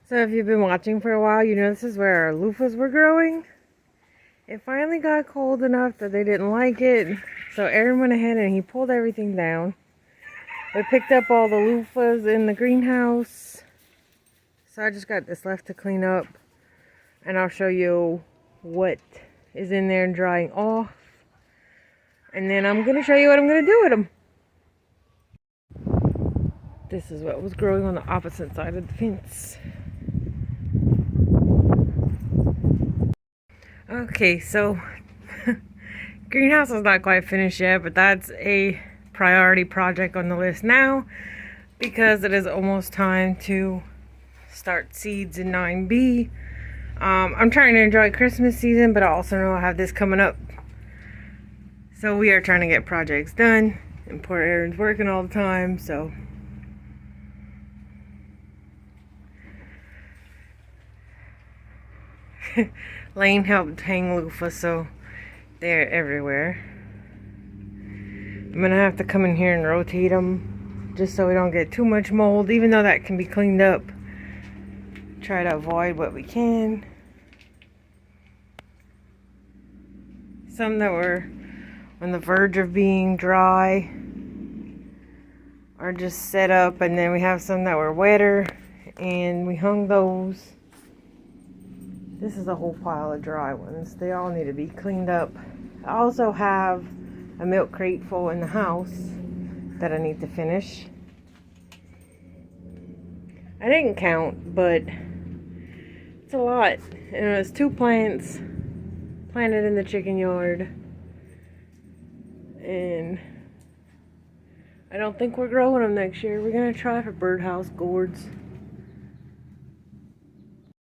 So if you've been watching for a while, you know this is where our loofahs were growing. It finally got cold enough that they didn't like it. So Aaron went ahead and he pulled everything down. We picked up all the loofahs in the greenhouse. So I just got this left to clean up. And I'll show you what is in there and drying off. And then I'm going to show you what I'm going to do with them. This is what was growing on the opposite side of the fence. Okay, so greenhouse is not quite finished yet, but that's a priority project on the list now because it is almost time to start seeds in 9B. I'm trying to enjoy Christmas season, but I also know I have this coming up. So we are trying to get projects done, and poor Aaron's working all the time, so Lane helped hang loofah, so they're everywhere. I'm gonna have to come in here and rotate them just so we don't get too much mold, even though that can be cleaned up. Try to avoid what we can. Some that were on the verge of being dry are just set up, and then we have some that were wetter and we hung those. This is a whole pile of dry ones. They all need to be cleaned up. I also have a milk crate full in the house that I need to finish. I didn't count, but it's a lot. And it was 2 plants planted in the chicken yard. And I don't think we're growing them next year. We're going to try for birdhouse gourds.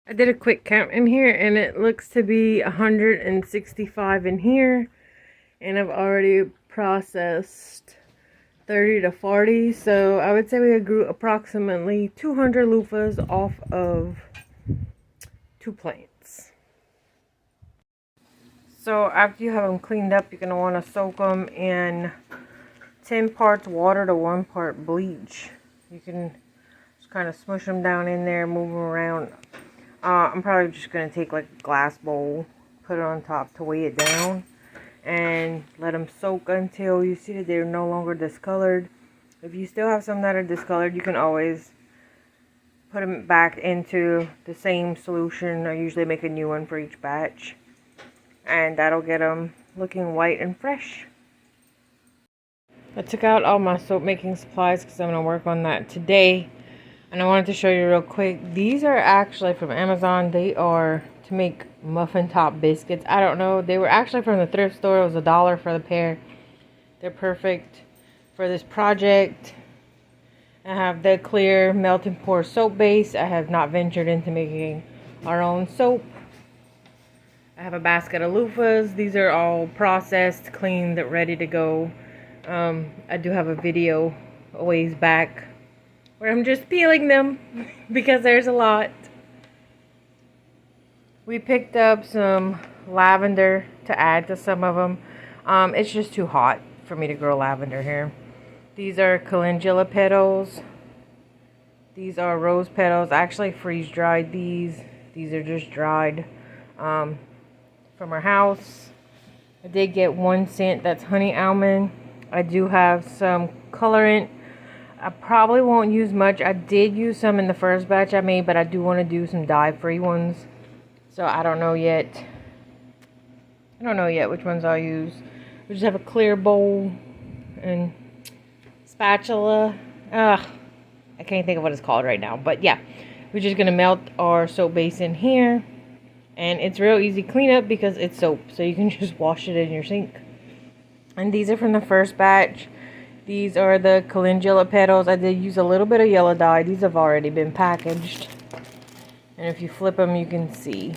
I did a quick count in here and it looks to be 165 in here, and I've already processed 30 to 40, so I would say we grew approximately 200 loofahs off of 2 plants. So after you have them cleaned up, you're going to want to soak them in 10 parts water to 1 part bleach. You can just kind of smush them down in there, move them around. I'm probably just going to take like a glass bowl, put it on top to weigh it down, and let them soak until you see that they're no longer discolored. If you still have some that are discolored, you can always put them back into the same solution. I usually make a new one for each batch, and that'll get them looking white and fresh. I took out all my soap making supplies because I'm going to work on that today. And I wanted to show you real quick. These are actually from Amazon. They are to make muffin top biscuits. I don't know. They were actually from the thrift store. It was $1 for the pair. They're perfect for this project. I have the clear melt and pour soap base. I have not ventured into making our own soap. I have a basket of loofahs. These are all processed, cleaned, ready to go. I do have a video a ways back where I'm just peeling them because there's a lot. We picked up some lavender to add to some of them. It's just too hot for me to grow lavender here. These are calendula petals. These are rose petals. I actually freeze dried these. These are just dried from our house. I did get 1 scent. That's honey almond. I do have some colorant. I probably won't use much. I did use some in the first batch I made, but I do want to do some dye-free ones. So I don't know yet. Which ones I'll use. We just have a clear bowl and spatula. I can't think of what it's called right now. But yeah, we're just going to melt our soap base in here. And it's real easy cleanup because it's soap. So you can just wash it in your sink. And these are from the first batch. These are the calendula petals. I did use a little bit of yellow dye. These have already been packaged. And if you flip them, you can see.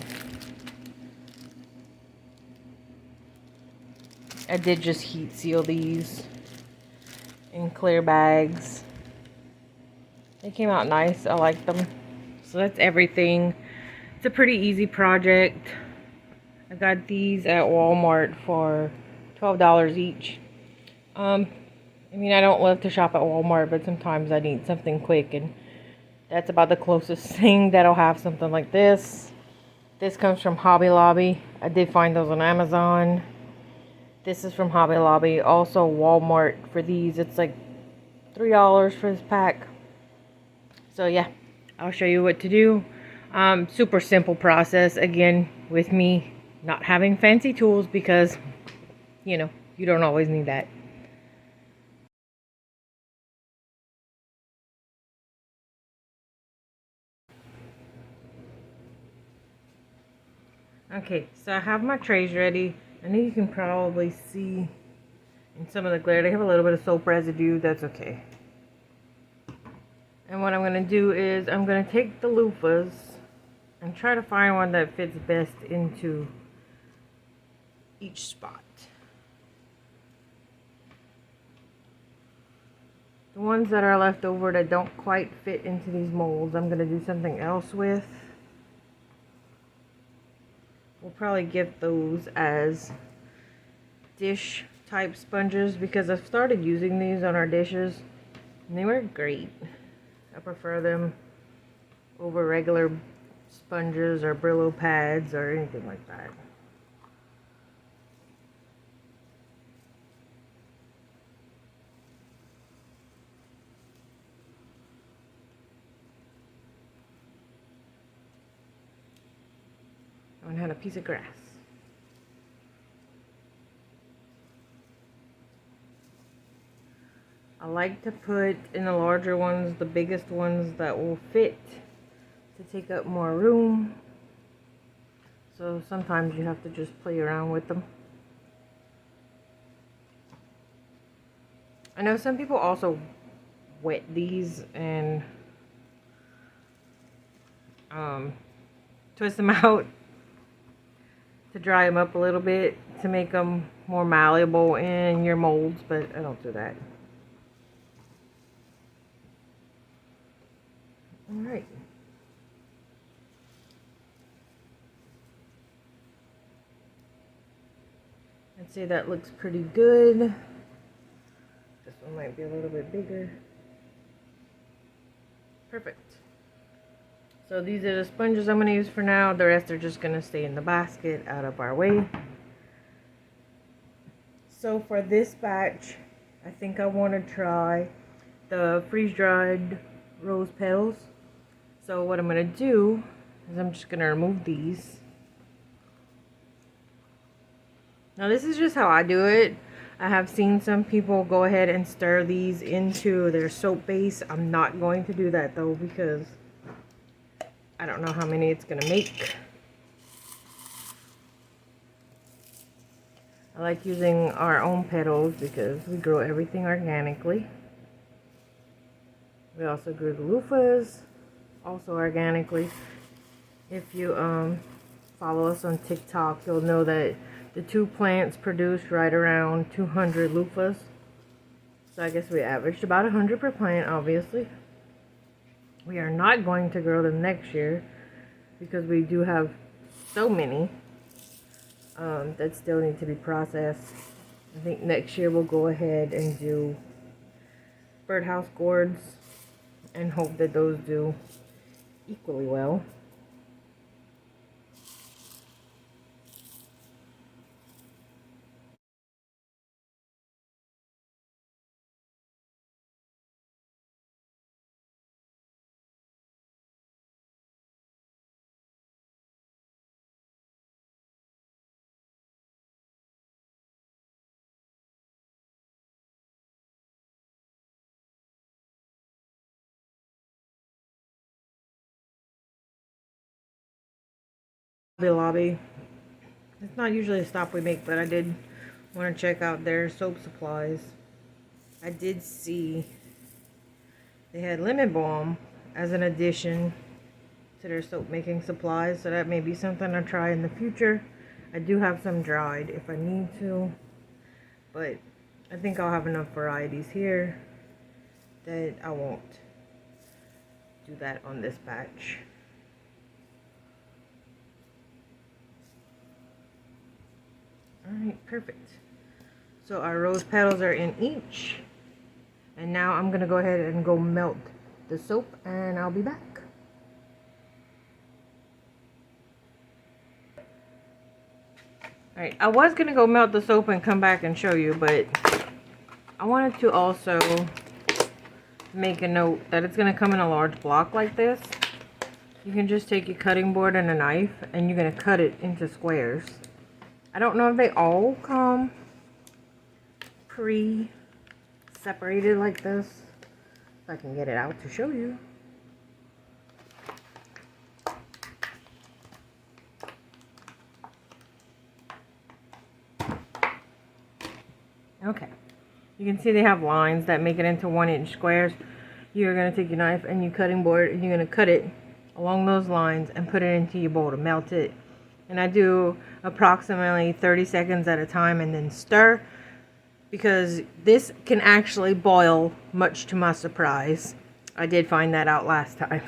I did just heat seal these in clear bags. They came out nice. I like them. So that's everything. It's a pretty easy project. I got these at Walmart for $12 each. I mean, I don't love to shop at Walmart, but sometimes I need something quick, and That's about the closest thing that'll have something like this. This comes from Hobby Lobby. I did find those on Amazon. This is from Hobby Lobby. Also Walmart for these. It's like $3 for this pack. So yeah, I'll show you what to do. Super simple process. Again, with me not having fancy tools because, you know, you don't always need that. Okay, so I have my trays ready. I know you can probably see in some of the glare, they have a little bit of soap residue. That's okay. And what I'm going to do is I'm going to take the loofahs and try to find one that fits best into each spot. The ones that are left over that don't quite fit into these molds, I'm going to do something else with. We'll probably get those as dish type sponges because I've started using these on our dishes and they work great. I prefer them over regular sponges or Brillo pads or anything like that. I had a piece of grass. I like to put in the larger ones, the biggest ones that will fit to take up more room. So sometimes you have to just play around with them. I know some people also wet these and twist them out to dry them up a little bit to make them more malleable in your molds, but I don't do that. Alright. I'd say that looks pretty good. This one might be a little bit bigger. Perfect. So these are the sponges I'm going to use for now. The rest are just going to stay in the basket out of our way. So for this batch, I think I want to try the freeze-dried rose petals. So what I'm going to do is I'm just going to remove these. Now this is just how I do it. I have seen some people go ahead and stir these into their soap base. I'm not going to do that though because I don't know how many it's going to make. I like using our own petals because we grow everything organically. We also grew the loofahs, also organically. If you follow us on TikTok, you'll know that the two plants produced right around 200 loofahs. So I guess we averaged about 100 per plant, obviously. We are not going to grow them next year because we do have so many that still need to be processed. I think next year we'll go ahead and do birdhouse gourds and hope that those do equally well. Lobby. It's not usually a stop we make, but I did want to check out their soap supplies. I did see they had lemon balm as an addition to their soap making supplies, so that may be something I try in the future. I do have some dried if I need to, but I think I'll have enough varieties here that I won't do that on this batch. Alright, perfect. So our rose petals are in each. And now I'm going to go ahead and go melt the soap and I'll be back. Alright, I was going to go melt the soap and come back and show you, but I wanted to also make a note that it's going to come in a large block like this. You can just take your cutting board and a knife and you're going to cut it into squares. I don't know if they all come pre-separated like this. If I can get it out to show you. Okay, you can see they have lines that make it into 1-inch squares. You're going to take your knife and your cutting board and you're going to cut it along those lines and put it into your bowl to melt it. And I do approximately 30 seconds at a time and then stir, because this can actually boil, much to my surprise. I did find that out last time.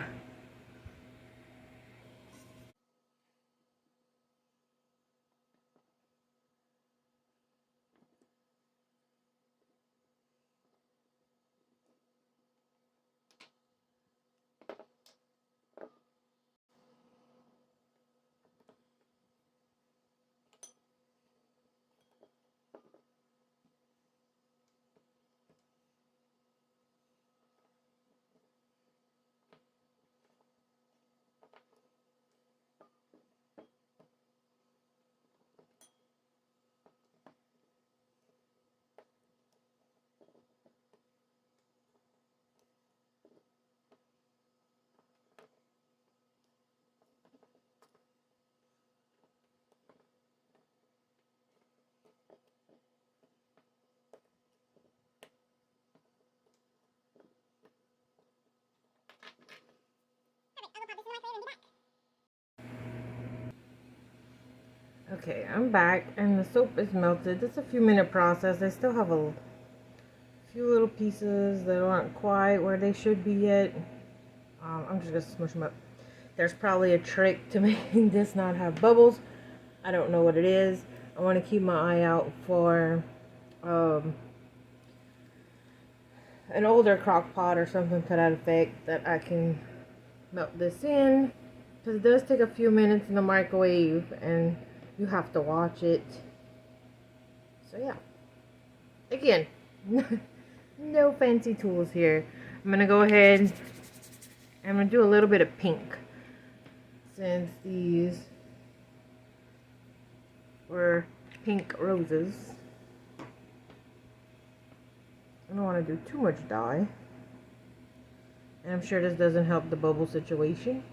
Okay, I'm back and the soap is melted. It's a few minute process. I still have a few little pieces that aren't quite where they should be yet. I'm just gonna smush them up. There's probably a trick to making this not have bubbles. I don't know what it is. I want to keep my eye out for an older crock pot or something to that effect that I can melt this in, because it does take a few minutes in the microwave and you have to watch it. So yeah, again, no fancy tools here. I'm gonna go ahead and I'm gonna do a little bit of pink, since these were pink roses. I don't want to do too much dye, and I'm sure this doesn't help the bubble situation,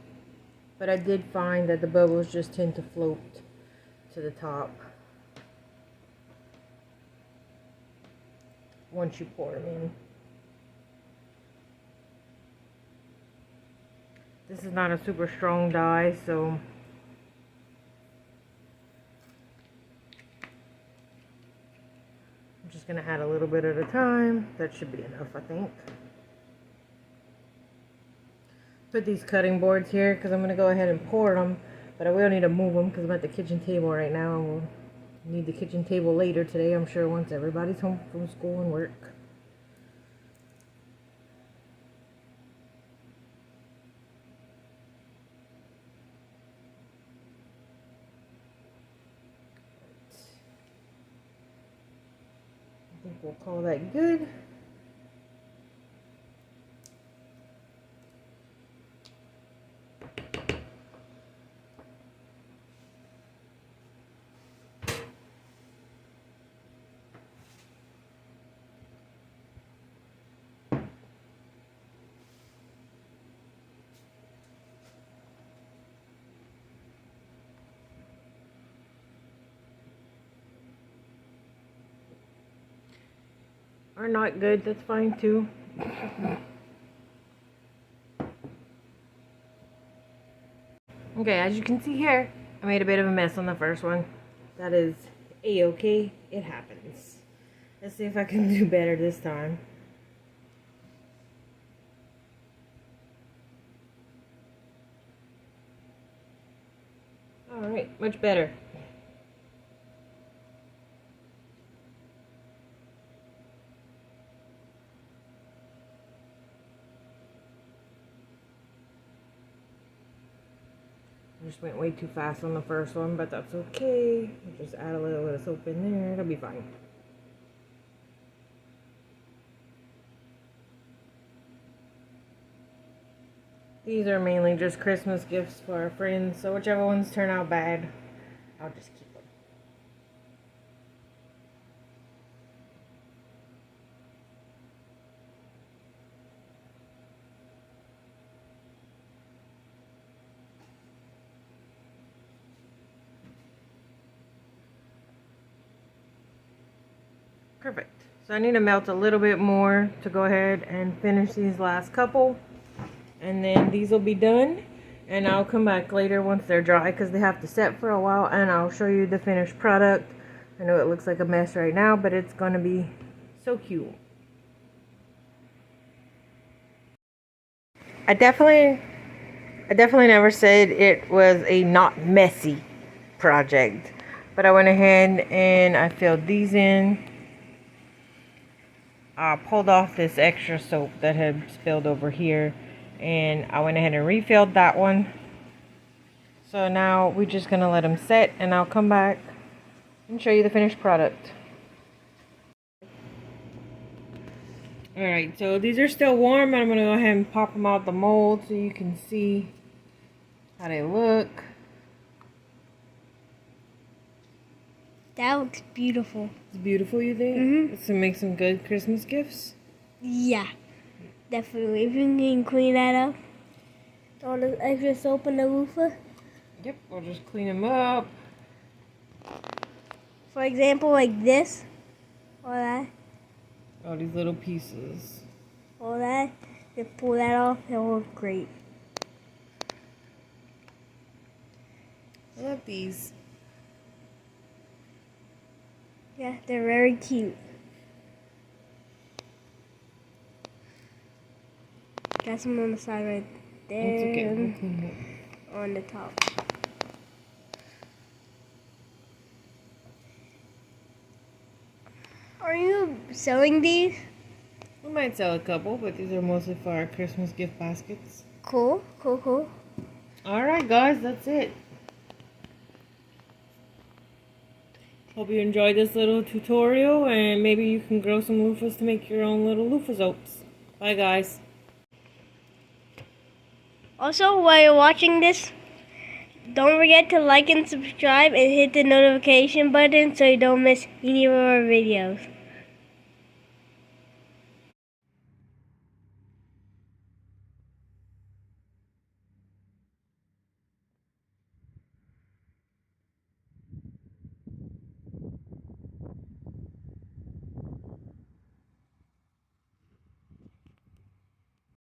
but I did find that the bubbles just tend to float to the top once you pour them in. This is not a super strong dye, so I'm just going to add a little bit at a time. That should be enough, I think. Put these cutting boards here because I'm going to go ahead and pour them, but I will need to move them because I'm at the kitchen table right now, and we'll need the kitchen table later today, I'm sure, once everybody's home from school and work. I think we'll call that good. Or not good, that's fine too. Okay, as you can see here, I made a bit of a mess on the first one. That is a-okay, it happens. Let's see if I can do better this time. Alright, much better. just went way too fast on the first one, but that's okay. I'll just add a little bit of soap in there. It'll be fine. These are mainly just Christmas gifts for our friends, so whichever ones turn out bad, I'll just keep them. Perfect. So I need to melt a little bit more to go ahead and finish these last couple. And then these will be done. And I'll come back later once they're dry because they have to set for a while. And I'll show you the finished product. I know it looks like a mess right now, but it's going to be so cute. I definitely never said it was a not messy project. But I went ahead and I filled these in. I pulled off this extra soap that had spilled over here, and I went ahead and refilled that one. So now we're just gonna let them set, and I'll come back and show you the finished product. Alright, so these are still warm, and I'm gonna go ahead and pop them out the mold so you can see how they look. That looks beautiful. It's beautiful, you think? Mm-hmm. It's gonna make some good Christmas gifts? Yeah, definitely. If you can clean that up, all the extra soap in the loofah. Yep, we'll just clean them up. For example, like this, all that, All these little pieces. all that. Just pull that off, it'll look great. I love these. Yeah, they're very cute. Got some on the side right there. It's okay. We'll clean it. On the top. Are you selling these? We might sell a couple, but these are mostly for our Christmas gift baskets. Cool, cool, cool. Alright guys, that's it. Hope you enjoyed this little tutorial, and maybe you can grow some loofahs to make your own little loofah soaps. Bye guys. Also, while you're watching this, don't forget to like and subscribe and hit the notification button so you don't miss any of our videos.